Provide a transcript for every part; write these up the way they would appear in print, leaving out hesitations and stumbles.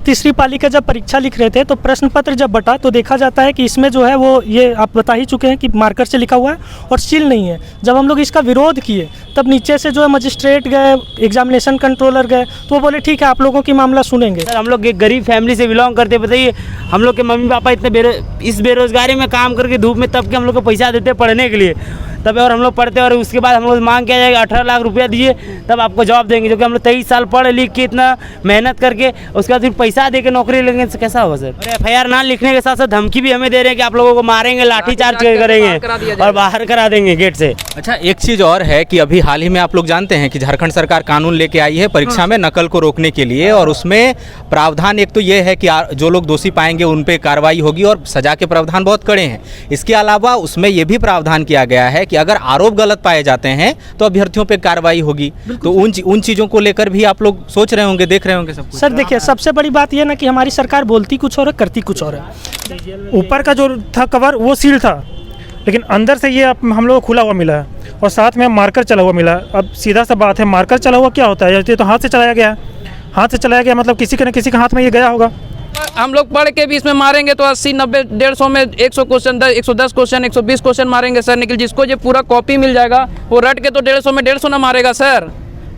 तीसरी पाली का जब परीक्षा लिख रहे थे तो प्रश्न पत्र जब बटा तो देखा जाता है कि इसमें जो है वो ये आप बता ही चुके हैं कि मार्कर से लिखा हुआ है और सील नहीं है। जब हम लोग इसका विरोध किए तब नीचे से जो है मजिस्ट्रेट गए, एग्जामिनेशन कंट्रोलर गए, तो वो बोले ठीक है आप लोगों की मामला सुनेंगे। सर हम लोग एक गरीब फैमिली से बिलोंग करते, बताइए हम लोग के मम्मी पापा इतने इस बेरोजगारी में काम करके धूप में तब के हम लोग को पैसा देते पढ़ने के लिए, तब और हम लोग पढ़ते और उसके बाद हम लोग मांग किया जाएगा 18 लाख रुपया दीजिए तब आपको जॉब देंगे, जो कि हम लोग 23 साल पढ़ लिख के इतना मेहनत करके उसके बाद फिर पैसा दे के नौकरी लेंगे तो कैसा होगा सर। और FIR ना लिखने के साथ साथ धमकी भी हमें दे रहे हैं कि आप लोगों को मारेंगे, लाठीचार्ज करेंगे और बाहर करा देंगे गेट से। अच्छा, एक चीज़ और है कि अभी हाल ही में आप लोग जानते हैं कि झारखंड सरकार कानून लेके आई है परीक्षा में नकल को रोकने के लिए, और उसमें प्रावधान एक तो ये है कि जो लोग दोषी पाएंगे उन पे कार्रवाई होगी और सजा के प्रावधान बहुत कड़े हैं। इसके अलावा उसमें ये भी प्रावधान किया गया है कि अगर आरोप गलत पाए जाते हैं तो अभ्यर्थियों पे कार्रवाई होगी। तो उन चीज़ों को लेकर भी आप लोग सोच रहे होंगे, देख रहे होंगे सब कुछ। सर देखिए, सबसे बड़ी बात यह ना कि हमारी सरकार बोलती कुछ और है, करती कुछ और है। ऊपर का जो था कवर वो सील था, लेकिन अंदर से ये हम लोग को खुला हुआ मिला है और साथ में मार्कर चला हुआ मिला। अब सीधा सा बात है, मार्कर चला हुआ क्या होता है? ये तो हाथ से चलाया गया है। हाथ से चलाया गया मतलब किसी के न किसी के हाथ में ये गया होगा। हम लोग पढ़ के भी इसमें मारेंगे तो 80, 90, 150 में 100 क्वेश्चन, 110 क्वेश्चन, 120 क्वेश्चन मारेंगे सर। लेकिन जिसको ये पूरा कॉपी मिल जाएगा वो रट के तो 150 में 150 ना मारेगा सर।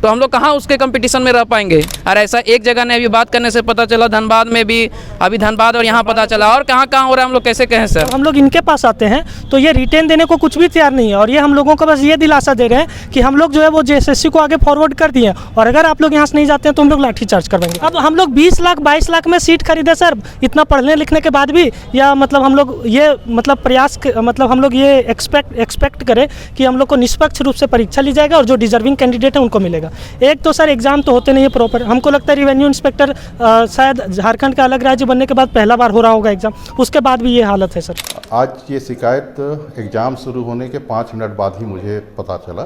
तो हम लोग कहाँ उसके कंपटीशन में रह पाएंगे। और ऐसा एक जगह ने अभी बात करने से पता चला, धनबाद में भी, अभी धनबाद और यहाँ पता चला, और कहाँ कहाँ हो रहा है हम लोग कैसे कहें सर। हम लोग इनके पास आते हैं तो ये रिटेन देने को कुछ भी तैयार नहीं है और ये हम लोगों को बस ये दिलासा दे रहे हैं कि हम लोग जो है वो JSSC को आगे फॉरवर्ड कर दिए और अगर आप लोग यहाँ से नहीं जाते हैं तो हम लोग लाठी चार्ज करवाएंगे। अब हम लोग 20 लाख 22 लाख में सीट खरीदे सर, इतना पढ़ने लिखने के बाद भी, या मतलब हम लोग ये प्रयास मतलब हम लोग ये एक्सपेक्ट करें कि हम लोग को निष्पक्ष रूप से परीक्षा ली जाएगा और जो डिजर्विंग कैंडिडेट है उनको मिलेगा। एक तो सर एग्जाम तो होते नहीं है प्रॉपर। हमको लगता है रेवेन्यू इंस्पेक्टर शायद झारखंड का अलग राज्य बनने के बाद पहला बार हो रहा होगा एग्जाम, उसके बाद भी ये हालत है सर। आज ये शिकायत एग्ज़ाम शुरू होने के 5 मिनट बाद ही मुझे पता चला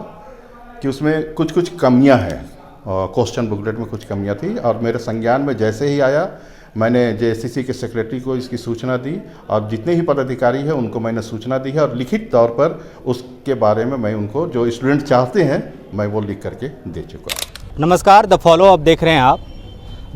कि उसमें कुछ कमियां हैं, क्वेश्चन बुकलेट में कुछ कमियां थी और मेरे संज्ञान में जैसे ही आया मैंने JSSC के सेक्रेटरी को इसकी सूचना दी और जितने ही पदाधिकारी हैं उनको मैंने सूचना दी है और लिखित तौर पर उसके बारे में मैं उनको जो स्टूडेंट चाहते हैं मैं वो लिख करके दे चुका हूँ। नमस्कार, द फॉलो अप देख रहे हैं आप।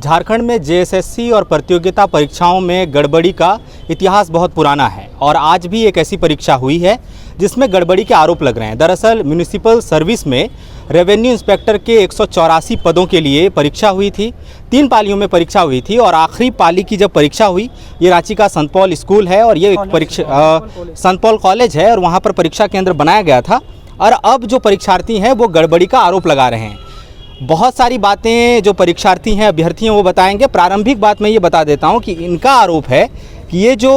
झारखंड में JSSC और प्रतियोगिता परीक्षाओं में गड़बड़ी का इतिहास बहुत पुराना है और आज भी एक ऐसी परीक्षा हुई है जिसमें गड़बड़ी के आरोप लग रहे हैं। दरअसल म्यूनिसिपल सर्विस में रेवेन्यू इंस्पेक्टर के 184 पदों के लिए परीक्षा हुई थी। 3 पालियों में परीक्षा हुई थी और आखिरी पाली की जब परीक्षा हुई, ये रांची का संत पॉल स्कूल है और ये संत पॉल कॉलेज है और वहाँ पर परीक्षा केंद्र बनाया गया था। और अब जो परीक्षार्थी हैं वो गड़बड़ी का आरोप लगा रहे हैं। बहुत सारी बातें जो परीक्षार्थी हैं, अभ्यर्थी हैं, वो बताएंगे। प्रारंभिक बात मैं ये बता देता हूँ कि इनका आरोप है कि ये जो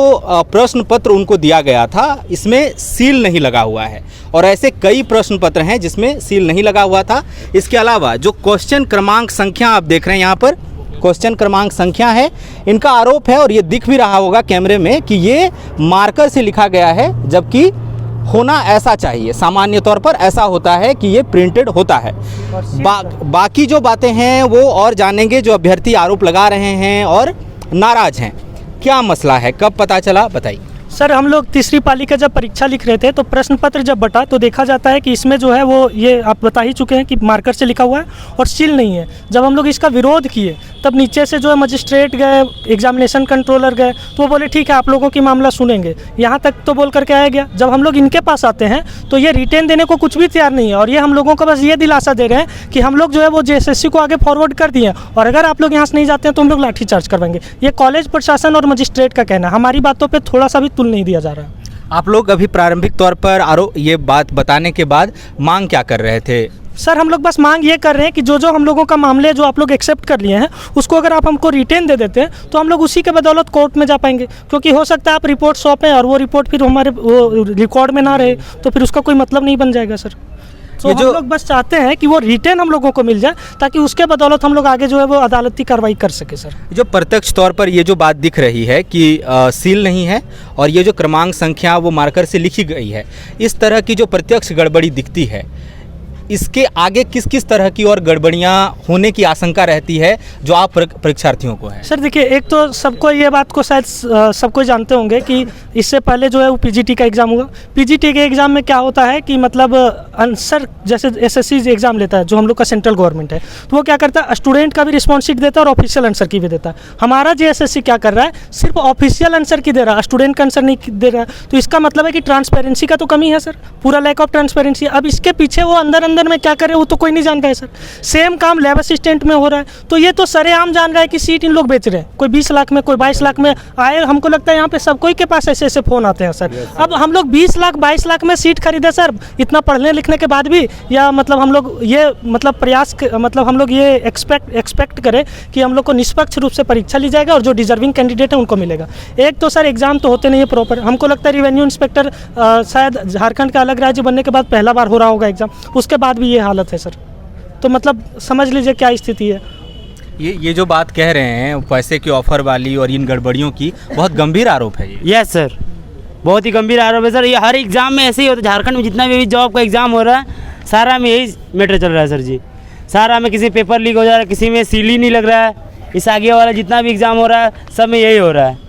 प्रश्न पत्र उनको दिया गया था इसमें सील नहीं लगा हुआ है और ऐसे कई प्रश्न पत्र हैं जिसमें सील नहीं लगा हुआ था। इसके अलावा जो क्वेश्चन क्रमांक संख्या आप देख रहे हैं यहाँ पर, क्वेश्चन क्रमांक संख्या है, इनका आरोप है और ये दिख भी रहा होगा कैमरे में कि ये मार्कर से लिखा गया है, जबकि होना ऐसा चाहिए। सामान्य तौर पर ऐसा होता है कि ये प्रिंटेड होता है। बाकी जो बातें हैं वो और जानेंगे जो अभ्यर्थी आरोप लगा रहे हैं और नाराज हैं। क्या मसला है, कब पता चला, बताइए। सर हम लोग तीसरी पाली का जब परीक्षा लिख रहे थे तो प्रश्न पत्र जब बटा तो देखा जाता है कि इसमें जो है वो ये आप बता ही चुके हैं कि मार्कर से लिखा हुआ है और सील नहीं है। जब हम लोग इसका विरोध किए तब नीचे से जो है मजिस्ट्रेट गए, एग्जामिनेशन कंट्रोलर गए, तो वो बोले ठीक है आप लोगों की मामला सुनेंगे। यहाँ तक तो बोल करके आया गया। जब हम लोग इनके पास आते हैं तो ये रिटेन देने को कुछ भी तैयार नहीं है और ये हम लोगों को बस ये दिलासा दे रहे हैं कि हम लोग जो है वो JSSC को आगे फॉरवर्ड कर दिए और अगर आप लोग यहाँ से नहीं जाते हैं तो हम लोग लाठी चार्ज करवाएंगे। ये कॉलेज प्रशासन और मजिस्ट्रेट का कहना है, हमारी बातों पर थोड़ा सा भी तुल नहीं दिया जा रहा है। आप लोग अभी प्रारंभिक तौर पर ये बात बताने के बाद मांग क्या कर रहे थे? सर हम लोग बस मांग ये कर रहे हैं कि जो हम लोगों का मामले जो आप लोग एक्सेप्ट कर लिए हैं उसको अगर आप हमको रिटेन दे देते हैं तो हम लोग उसी के बदौलत कोर्ट में जा पाएंगे, क्योंकि हो सकता है आप रिपोर्ट सौंपें और वो रिपोर्ट फिर हमारे वो रिकॉर्ड में ना रहे तो फिर उसका कोई मतलब नहीं बन जाएगा सर। तो हम लोग बस चाहते हैं कि वो रिटेन हम लोगों को मिल जाए ताकि उसके बदौलत हम लोग आगे जो है वो अदालती कार्रवाई कर सके सर। जो प्रत्यक्ष तौर पर ये जो बात दिख रही है कि सील नहीं है और ये जो क्रमांक संख्या वो मार्कर से लिखी गई है, इस तरह की जो प्रत्यक्ष गड़बड़ी दिखती है, इसके आगे किस किस तरह की और गड़बड़ियाँ होने की आशंका रहती है जो आप परीक्षार्थियों को है? सर देखिए, एक तो सबको ये बात को शायद सबको जानते होंगे कि इससे पहले जो है वो पीजीटी का एग्ज़ाम हुआ। पीजीटी के एग्ज़ाम में क्या होता है कि मतलब आंसर जैसे एसएससी एग्ज़ाम लेता है जो हम लोग का सेंट्रल गवर्नमेंट है, तो वो क्या करता है, स्टूडेंट का भी रिस्पॉन्स शीट देता है और ऑफिशियल आंसर की भी देता है। हमारा जेएसएससी क्या कर रहा है, सिर्फ ऑफिशियल आंसर की दे रहा है, स्टूडेंट का आंसर नहीं दे रहा है। तो इसका मतलब है कि ट्रांसपेरेंसी का तो कमी है सर, पूरा लैक ऑफ ट्रांसपेरेंसी। अब इसके पीछे वो अंदर अंदर में क्या करे वो तो कोई नहीं जानता है सर। सेम काम लैब असिस्टेंट में हो रहा है, तो ये तो सरेआम जान रहा है कि सीट इन लोग बेच रहे हैं, कोई 20 लाख में, कोई 22 लाख में आए। हमको लगता है यहाँ पे सब कोई के पास ऐसे ऐसे फ़ोन आते हैं सर। अब हम लोग 20 लाख 22 लाख में सीट खरीदे सर, इतना पढ़ने लिखने के बाद भी, या मतलब हम लोग ये मतलब मतलब हम लोग ये एक्सपेक्ट करें कि हम लोग को निष्पक्ष रूप से परीक्षा ली जाएगा और जो डिजर्विंग कैंडिडेट है उनको मिलेगा। एक तो सर एग्ज़ाम तो होते नहीं है प्रॉपर। हमको लगता है रेवेन्यू इंस्पेक्टर शायद झारखंड का अलग राज्य बनने के बाद पहला बार हो रहा होगा एग्ज़ाम, उसके बाद भी ये हालत है सर। तो मतलब समझ लीजिए क्या स्थिति है। ये जो बात कह रहे हैं पैसे की ऑफर वाली और इन गड़बड़ियों की, बहुत गंभीर आरोप है ये। यस सर, बहुत ही गंभीर आरोप है सर। ये हर एग्ज़ाम में ऐसे ही होता है। झारखंड में जितना भी जॉब का एग्ज़ाम हो रहा है सारा में यही मैटर चल रहा है सर जी। सारा में किसी पेपर लीक हो जा रहा है, किसी में सील ही नहीं लग रहा है। इस आगे वाला जितना भी एग्ज़ाम हो रहा है सब में यही हो रहा है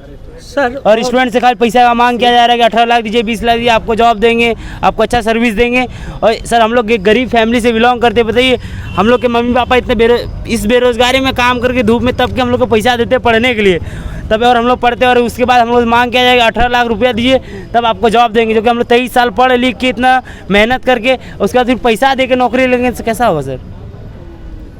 सर। और स्टूडेंट से खाली पैसा का मांग किया जा रहा है कि 18 लाख दीजिए, 20 लाख दीजिए, आपको जॉब देंगे, आपको अच्छा सर्विस देंगे। और सर हम लोग एक गरीब फैमिली से बिलोंग करते, बताइए हम लोग के मम्मी पापा इतने इस बेरोज़गारी में काम करके धूप में तब के हम लोग को पैसा देते पढ़ने के लिए, तब और हम लोग पढ़ते और उसके बाद हम लोग मांग किया जाएगा 18 लाख रुपया दीजिए तब आपको जॉब देंगे। जो कि हम लोग 23 साल पढ़ लिख के इतना मेहनत करके उसके बाद फिर पैसा दे के नौकरी लेंगे तो कैसा होगा सर?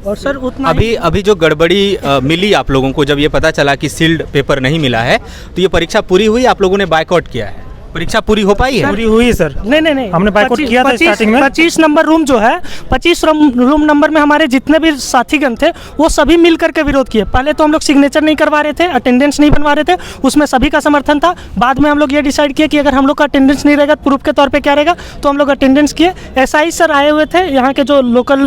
और सर उतना अभी जो गड़बड़ी मिली आप लोगों को, जब ये पता चला कि सील्ड पेपर नहीं मिला है, तो ये परीक्षा पूरी हुई, आप लोगों ने बायकॉट किया है, परीक्षा पूरी हो पाई है? पूरी हुई सर। नहीं हमने बायकॉट किया था स्टार्टिंग में। 25 नंबर रूम जो है, 25 रूम नंबर में हमारे जितने भी साथीगण थे वो सभी मिल करके विरोध किए। पहले तो हम लोग सिग्नेचर नहीं करवा रहे थे, अटेंडेंस नहीं बनवा रहे थे, उसमें सभी का समर्थन था। बाद में हम लोग ये डिसाइड किए कि अगर हम लोग का अटेंडेंस नहीं रहेगा प्रूफ के तौर पर क्या रहेगा, तो हम लोग अटेंडेंस किए। SI सर आए हुए थे यहाँ के जो लोकल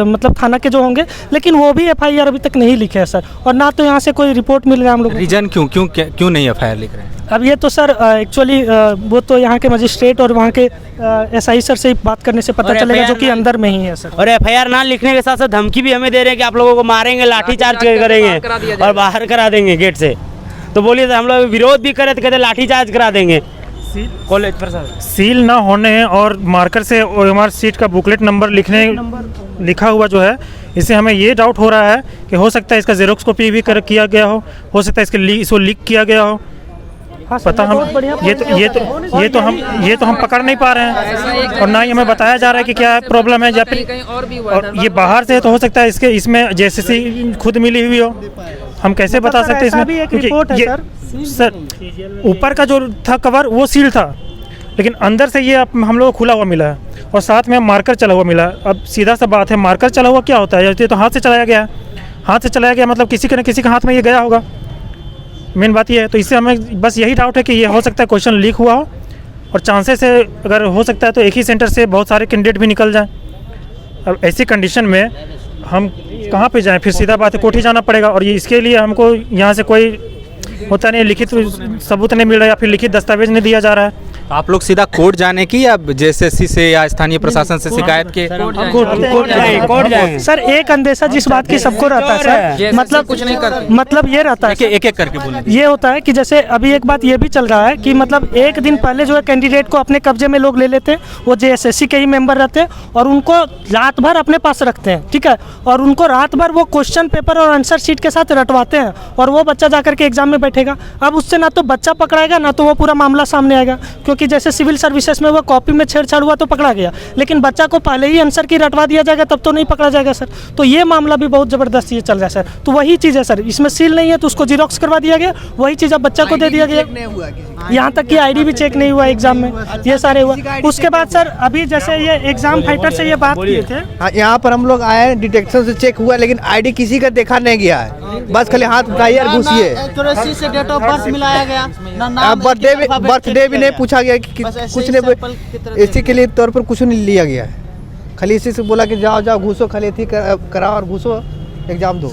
मतलब थाना के जो होंगे, लेकिन वो भी FIR अभी तक नहीं लिखे है सर, और ना तो यहाँ से कोई रिपोर्ट मिल रहा है हम लोग। रीजन क्यों नहीं FIR लिख रहे हैं? अब ये तो सर एक्चुअली वो तो यहाँ के मजिस्ट्रेट और वहाँ के SI सर से बात करने से पता चलेगा, जो कि अंदर में ही है सर। और FIR ना लिखने के साथ साथ धमकी भी हमें दे रहे हैं कि आप लोगों को मारेंगे, लाठी चार्ज करेंगे और बाहर करा देंगे गेट से। तो बोलिए हम लोग विरोध भी करें तो कहते लाठी चार्ज करा देंगे कॉलेज पर सर। सील ना होने और मार्कर से OMR सीट का बुकलेट नंबर लिखा हुआ जो है, इससे हमें ये डाउट हो रहा है कि हो सकता है इसका जेरोक्स कॉपी भी किया गया हो सकता है इसको लीक किया गया हो। हाँ, पता हम ये तो हम पकड़ नहीं पा रहे हैं, और ना ही हमें बताया जा रहा है कि क्या प्रॉब्लम है, या फिर और ये बाहर से तो हो सकता है इसमें जेएसएससी खुद मिली हुई हो। हम कैसे बता सकते हैं इसमें, क्योंकि ये सर ऊपर का जो था कवर वो सील था, लेकिन अंदर से ये हम लोग को खुला हुआ मिला है और साथ में मार्कर चला हुआ मिला है। अब सीधा सा बात है, मार्कर चला हुआ क्या होता है? ये तो हाथ से चलाया गया है, हाथ से चलाया गया मतलब किसी के न किसी के हाथ में ये गया होगा, मेन बात ये है। तो इससे हमें बस यही डाउट है कि ये हो सकता है क्वेश्चन लीक हुआ हो, और चांसेस है अगर हो सकता है तो एक ही सेंटर से बहुत सारे कैंडिडेट भी निकल जाएं। अब ऐसी कंडीशन में हम कहाँ पे जाएं? फिर सीधा बात है कोर्ट ही जाना पड़ेगा, और ये इसके लिए हमको यहाँ से कोई होता नहीं, लिखित सबूत नहीं मिल रहा, या फिर लिखित दस्तावेज नहीं दिया जा रहा है। आप लोग सीधा कोर्ट जाने की या जेएसएससी से या स्थानीय प्रशासन से शिकायत के? कोर्ट जाएंगे सर। एक अंदेशा जिस बात की सबको रहता है सर, मतलब कुछ नहीं करते, मतलब ये रहता है एक करके बोले। ये होता है कि जैसे अभी एक बात ये भी चल रहा है कि मतलब एक दिन पहले जो है कैंडिडेट को अपने कब्जे में लोग ले लेते हैं, वो जेएसएससी के ही मेंबर रहते हैं, और उनको रात भर अपने पास रखते हैं, ठीक है, और उनको रात भर वो क्वेश्चन पेपर और आंसर शीट के साथ रटवाते हैं, और वो बच्चा जाकर के एग्जाम में बैठेगा। अब उससे ना तो बच्चा पकड़ाएगा, ना तो वो पूरा मामला सामने आएगा, क्योंकि जैसे सिविल सर्विसेज में वो कॉपी में छेड़छाड़ हुआ तो पकड़ा गया, लेकिन बच्चा को पहले ही आंसर की रटवा दिया जाएगा तब तो नहीं पकड़ा जाएगा सर। तो ये मामला भी बहुत ज़बरदस्त ये चल रहा है सर। तो वही चीज़ है सर, इसमें सील नहीं है तो उसको जीरोक्स करवा दिया गया, वही चीज़ अब बच्चा को दे दिया गया, यहाँ तक कि ID भी चेक नहीं हुआ एग्जाम में, ये सारे हुआ। उसके बाद सर अभी जैसे ये एग्जाम फाइटर से ये बात किए थे, हाँ, यहाँ पर हम लोग आए, डिटेक्शन से चेक हुआ, लेकिन ID किसी का देखा नहीं गया है, बस खाली हाथ उठाइए और घुसिए। से डेट ऑफ बर्थ मिलाया गया, ना नाम, बर्थडे भी नहीं पूछा गया कि कुछ नहीं, इसी के लिए तौर पर कुछ नहीं लिया गया है। खाली इसी से बोला कि जाओ घुसो, खाली थी कराओ और घुसो, एग्ज़ाम दो।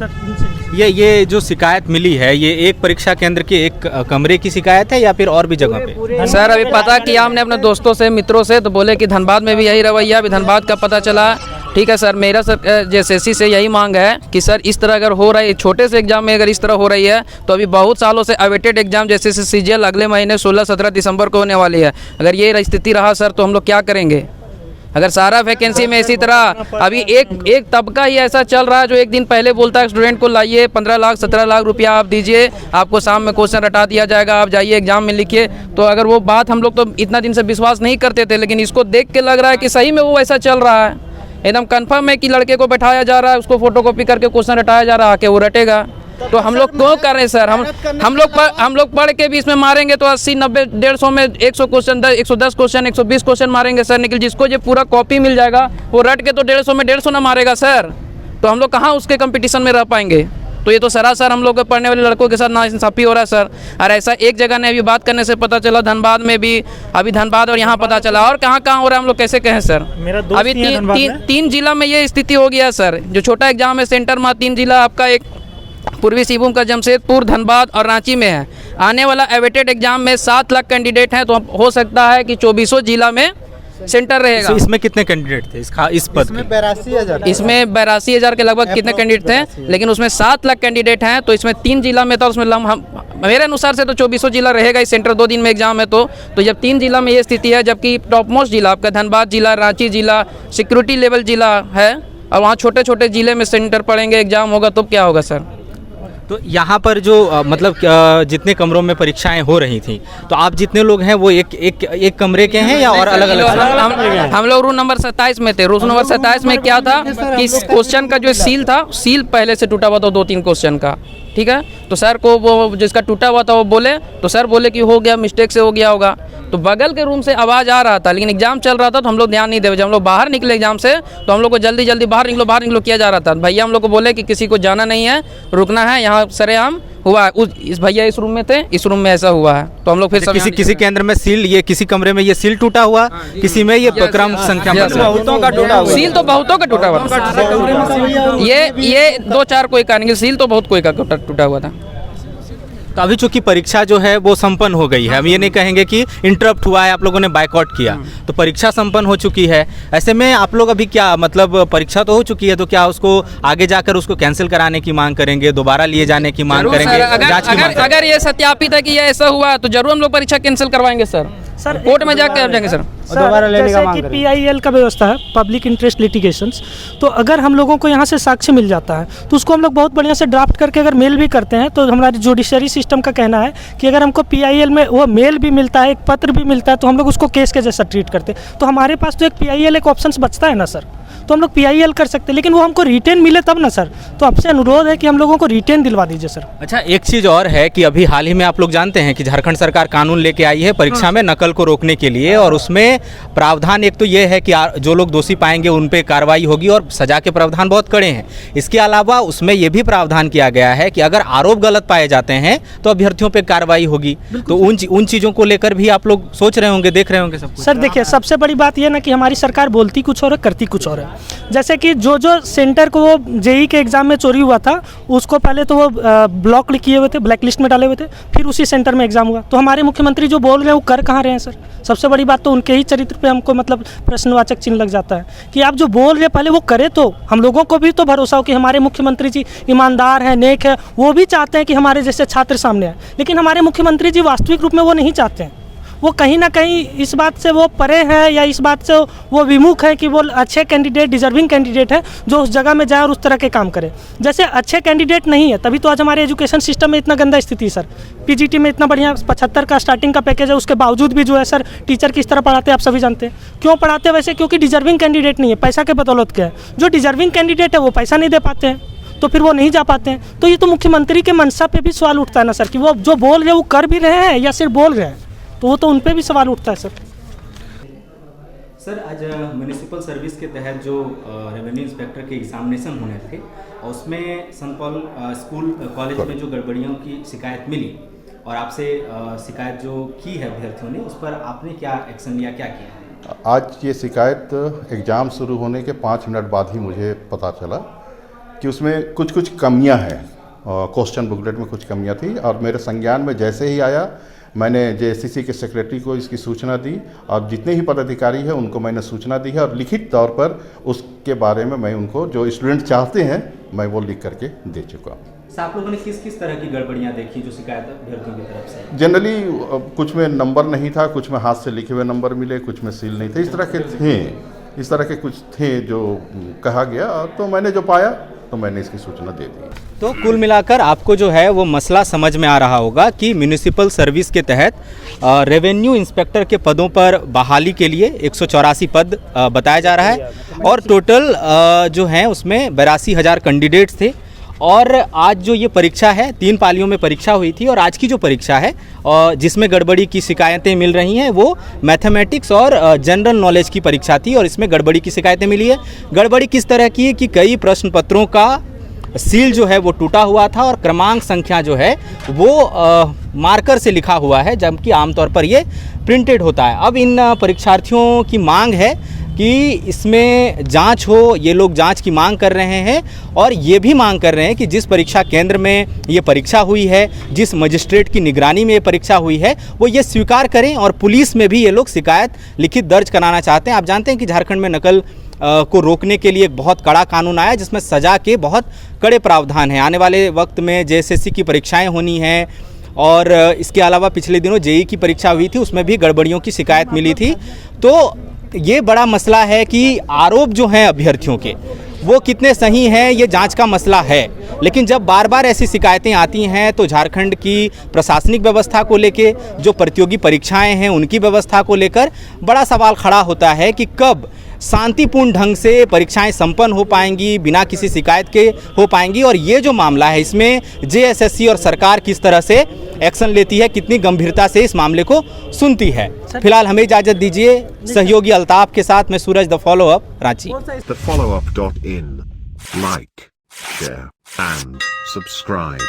ये जो शिकायत मिली है, ये एक परीक्षा केंद्र के एक कमरे की शिकायत है या फिर और भी जगह पे? सर अभी पता किया हमने अपने दोस्तों से, मित्रों से, तो बोले कि धनबाद में भी यही रवैया, अभी धनबाद का पता चला। ठीक है सर, मेरा सर जेएसएससी से यही मांग है कि सर इस तरह अगर हो रहा है, छोटे से एग्जाम में अगर इस तरह हो रही है, तो अभी बहुत सालों से अवेटेड एग्जाम जैसे सीजीएल अगले महीने 16-17 दिसंबर को होने वाली है। अगर ये स्थिति रहा सर तो हम लोग क्या करेंगे? अगर सारा वैकेंसी में इसी तरह, अभी एक तबका ही ऐसा चल रहा है जो एक दिन पहले बोलता है स्टूडेंट को लाइए 15 लाख 17 लाख रुपया आप दीजिए, आपको शाम में क्वेश्चन रटा दिया जाएगा, आप जाइए एग्जाम में लिखिए। तो अगर वो बात हम लोग तो इतना दिन से विश्वास नहीं करते थे, लेकिन इसको देख के लग रहा है कि सही में वो ऐसा चल रहा है। एकदम कंफर्म है कि लड़के को बैठाया जा रहा है, उसको फोटोकॉपी करके क्वेश्चन रटाया जा रहा है कि वो रटेगा। तो हम लोग क्यों कर रहे हैं सर? हम लोग पढ़ के भी इसमें मारेंगे तो 80, 90, 150 में 100 क्वेश्चन, 110 क्वेश्चन, 120 क्वेश्चन मारेंगे सर, लेकिन जिसको ये पूरा कॉपी मिल जाएगा वो रट के तो 150 में 150 ना मारेगा सर। तो हम लोग कहाँ उसके कंपटीशन में रह पाएंगे? तो ये तो सरासर हम लोग पढ़ने वाले लड़कों के साथ नाइंसाफ़ी हो रहा है सर। और ऐसा एक जगह ने अभी बात करने से पता चला, धनबाद में भी, अभी धनबाद और यहाँ पता चला, और कहाँ हो रहा है हम लोग कैसे कहें सर? अभी तीन जिला में ये स्थिति हो गया सर। जो छोटा एग्जाम है सेंटर में 3 जिला आपका, एक पूर्वी सिंहभूम का जमशेदपुर, धनबाद और रांची में है। आने वाला एवेटेड एग्जाम में 7 लाख कैंडिडेट हैं, तो हो सकता है कि 24 जिला में सेंटर रहेगा। इसमें कितने कैंडिडेट थे इस पद में? 82,000। इसमें 82,000 के लगभग कितने कैंडिडेट थे, लेकिन उसमें 7 लाख कैंडिडेट हैं। तो इसमें 3 जिला में था, उसमें मेरे अनुसार से तो 24 जिला रहेगा इस सेंटर, 2 दिन में एग्जाम है। तो जब 3 जिला में ये स्थिति है, जबकि टॉप मोस्ट जिला आपका धनबाद जिला, रांची जिला सिक्योरिटी लेवल जिला है, और वहाँ छोटे छोटे जिले में सेंटर पड़ेंगे, एग्जाम होगा, तो क्या होगा सर? तो यहाँ पर जो मतलब जितने कमरों में परीक्षाएं हो रही थी, तो आप जितने लोग हैं वो एक कमरे के हैं या और अलग अलग? हम लोग रूम नंबर 27 में थे। रूम नंबर 27 में क्या था कि क्वेश्चन का जो सील था, सील पहले से टूटा हुआ था 2-3 क्वेश्चन का। ठीक है, तो सर को वो जिसका टूटा हुआ था वो बोले, तो सर बोले कि हो गया, मिस्टेक से हो गया होगा। तो बगल के रूम से आवाज़ आ रहा था, लेकिन एग्जाम चल रहा था तो हम लोग ध्यान नहीं दे। जब हम लोग बाहर निकले एग्जाम से, तो हम लोग को जल्दी जल्दी बाहर निकलो किया जा रहा था। भैया हम लोग को बोले कि किसी को जाना नहीं है, रुकना है, यहाँ सरेआम हुआ है। इस भैया इस रूम में थे, इस रूम में ऐसा हुआ है। तो हम लोग फिर किसी केंद्र में सील, ये किसी कमरे में ये सील टूटा हुआ, किसी में ये क्रम संख्या बहुतों का टूटा हुआ, सील तो बहुतों का टूटा हुआ था। ये 2-4 कोई का नहीं, सील तो बहुत कोई का टूटा हुआ था। तो अभी चूंकि परीक्षा जो है वो संपन्न हो गई है, हम ये नहीं कहेंगे कि इंटरप्ट हुआ है, आप लोगों ने बायकॉट किया, तो परीक्षा संपन्न हो चुकी है। ऐसे में आप लोग अभी क्या, मतलब परीक्षा तो हो चुकी है, तो क्या उसको आगे जाकर उसको कैंसिल कराने की मांग करेंगे, दोबारा लिए जाने की मांग करेंगे? अगर ये सत्यापित है कि ये ऐसा हुआ तो जरूर हम लोग परीक्षा कैंसिल करवाएंगे सर, कोर्ट में जाकर जाएंगे सर। दोबारा लेने का मांग करेंगे। PIL का व्यवस्था है, पब्लिक इंटरेस्ट लिटिगेशंस। तो अगर हम लोगों को यहाँ से साक्ष्य मिल जाता है तो उसको हम लोग बहुत बढ़िया से ड्राफ्ट करके अगर मेल भी करते हैं, तो हमारी जुडिशरी सिस्टम का कहना है कि अगर हमको PIL में वो मेल भी मिलता है, एक पत्र भी मिलता है, तो हम लोग उसको केस के जैसा ट्रीट करते हैं। तो हमारे पास तो एक PIL एक ऑप्शन बचता है ना सर, तो हम लोग PIL कर सकते हैं, लेकिन वो हमको रिटेन मिले तब ना सर। तो आपसे अनुरोध है कि हम लोगों को रिटेन दिलवा दीजिए सर। अच्छा, एक चीज़ और है कि अभी हाल ही में आप लोग जानते हैं कि झारखंड सरकार कानून लेके आई है परीक्षा में नकल को रोकने के लिए, और उसमें प्रावधान एक तो ये है कि जो लोग दोषी पाएंगे उन पे कार्रवाई होगी, और सजा के प्रावधान बहुत कड़े हैं। इसके अलावा उसमें यह भी प्रावधान किया गया है कि अगर आरोप गलत पाए जाते हैं तो अभ्यर्थियों पे कार्रवाई होगी। तो उन चीज़ों को लेकर भी आप लोग सोच रहे होंगे, देख रहे होंगे सब कुछ। सर देखिए, सबसे बड़ी बात यह ना कि हमारी सरकार बोलती कुछ और है, करती कुछ और है। जैसे कि जो सेंटर को वो JEE के एग्जाम में चोरी हुआ था, उसको पहले तो वो ब्लॉक किए हुए थे, ब्लैक लिस्ट में डाले हुए थे, फिर उसी सेंटर में एग्जाम हुआ। तो हमारे मुख्यमंत्री जो बोल रहे हैं वो कर कहाँ रहे हैं सर? सबसे बड़ी बात तो उनके ही चरित्र पे हमको मतलब प्रश्नवाचक चिन्ह लग जाता है कि आप जो बोल रहे हैं पहले वो करे, तो हम लोगों को भी तो भरोसा हो कि हमारे मुख्यमंत्री जी ईमानदार हैं, नेक है, वो भी चाहते हैं कि हमारे जैसे छात्र सामने आए। लेकिन हमारे मुख्यमंत्री जी वास्तविक रूप में वो नहीं चाहते हैं। वो कहीं ना कहीं इस बात से वो परे हैं, या इस बात से वो विमुख है कि वो अच्छे कैंडिडेट, डिजर्विंग कैंडिडेट है जो उस जगह में जाए और उस तरह के काम करे। जैसे अच्छे कैंडिडेट नहीं है, तभी तो आज हमारे एजुकेशन सिस्टम में इतना गंदा स्थिति है सर। PGT में इतना बढ़िया 75 का स्टार्टिंग का पैकेज है, उसके बावजूद भी जो है सर टीचर किस तरह पढ़ाते हैं आप सभी जानते हैं। क्यों पढ़ाते हैं वैसे? क्योंकि डिजर्विंग कैंडिडेट नहीं है, पैसा के बदौलत क्या है। जो डिजर्विंग कैंडिडेट है वो पैसा नहीं दे पाते हैं, तो फिर वो नहीं जा पाते हैं। तो ये तो मुख्यमंत्री के मंशा पे भी सवाल उठता है ना सर, कि वो जो बोल रहे हैं वो कर भी रहे हैं या सिर्फ बोल रहे हैं, तो वो तो उन पे भी सवाल उठता है सर। सर, आज म्यूनिसिपल सर्विस के तहत जो रेवेन्यू इंस्पेक्टर के एग्जामिनेशन होने थे, उसमें संत पॉल स्कूल कॉलेज में जो गड़बड़ियों की शिकायत मिली, और आपसे शिकायत जो की है अभ्यर्थियों ने, उस पर आपने क्या एक्शन लिया, क्या किया? आज ये शिकायत एग्ज़ाम शुरू होने के 5 मिनट बाद ही मुझे पता चला कि उसमें कुछ कुछ कमियां हैं, क्वेश्चन बुकलेट में कुछ कमियां थी, और मेरे संज्ञान में जैसे ही आया मैंने जेएससीसी के सेक्रेटरी को इसकी सूचना दी, और जितने ही पदाधिकारी हैं उनको मैंने सूचना दी है, और लिखित तौर पर उसके बारे में मैं उनको जो स्टूडेंट चाहते हैं मैं वो लिख करके दे चुका हूँ। आप लोगों ने किस किस तरह की गड़बड़ियाँ देखी जो शिकायत अभ्यर्थियों की तरफ से? जनरली कुछ में नंबर नहीं था, कुछ में हाथ से लिखे हुए नंबर मिले, कुछ में सील नहीं थे, इस तरह के कुछ थे जो कहा गया, तो मैंने जो पाया तो मैंने इसकी सूचना दे दी। तो कुल मिलाकर आपको जो है वो मसला समझ में आ रहा होगा कि म्यूनिसिपल सर्विस के तहत रेवेन्यू इंस्पेक्टर के पदों पर बहाली के लिए 184 पद बताया जा रहा है, और टोटल जो हैं उसमें 82,000 कैंडिडेट्स थे। और आज जो ये परीक्षा है 3 पालियों में परीक्षा हुई थी, और आज की जो परीक्षा है जिसमें गड़बड़ी की शिकायतें मिल रही हैं वो मैथमेटिक्स और जनरल नॉलेज की परीक्षा थी, और इसमें गड़बड़ी की शिकायतें मिली है। गड़बड़ी किस तरह की है कि कई प्रश्न पत्रों का सील जो है वो टूटा हुआ था, और क्रमांक संख्या जो है वो मार्कर से लिखा हुआ है, जबकि आमतौर पर ये प्रिंटेड होता है। अब इन परीक्षार्थियों की मांग है कि इसमें जांच हो, ये लोग जांच की मांग कर रहे हैं, और ये भी मांग कर रहे हैं कि जिस परीक्षा केंद्र में ये परीक्षा हुई है, जिस मजिस्ट्रेट की निगरानी में ये परीक्षा हुई है, वो ये स्वीकार करें, और पुलिस में भी ये लोग शिकायत लिखित दर्ज कराना चाहते हैं। आप जानते हैं कि झारखंड में नकल को रोकने के लिए एक बहुत कड़ा कानून आया, जिसमें सज़ा के बहुत कड़े प्रावधान हैं। आने वाले वक्त में जेएसएससी की परीक्षाएँ होनी हैं, और इसके अलावा पिछले दिनों जेईई की परीक्षा हुई थी, उसमें भी गड़बड़ियों की शिकायत मिली थी। तो ये बड़ा मसला है कि आरोप जो हैं अभ्यर्थियों के वो कितने सही हैं, ये जांच का मसला है। लेकिन जब बार बार ऐसी शिकायतें आती हैं तो झारखंड की प्रशासनिक व्यवस्था को लेके, जो प्रतियोगी परीक्षाएं हैं उनकी व्यवस्था को लेकर बड़ा सवाल खड़ा होता है कि कब शांतिपूर्ण ढंग से परीक्षाएं संपन्न हो पाएंगी, बिना किसी शिकायत के हो पाएंगी। और ये जो मामला है इसमें जेएसएससी और सरकार किस तरह से एक्शन लेती है, कितनी गंभीरता से इस मामले को सुनती है। फिलहाल हमें इजाज़त दीजिए। सहयोगी अल्ताफ के साथ मैं Suraj, the follow up, Ranchi. The follow-up.in. Like, share and subscribe.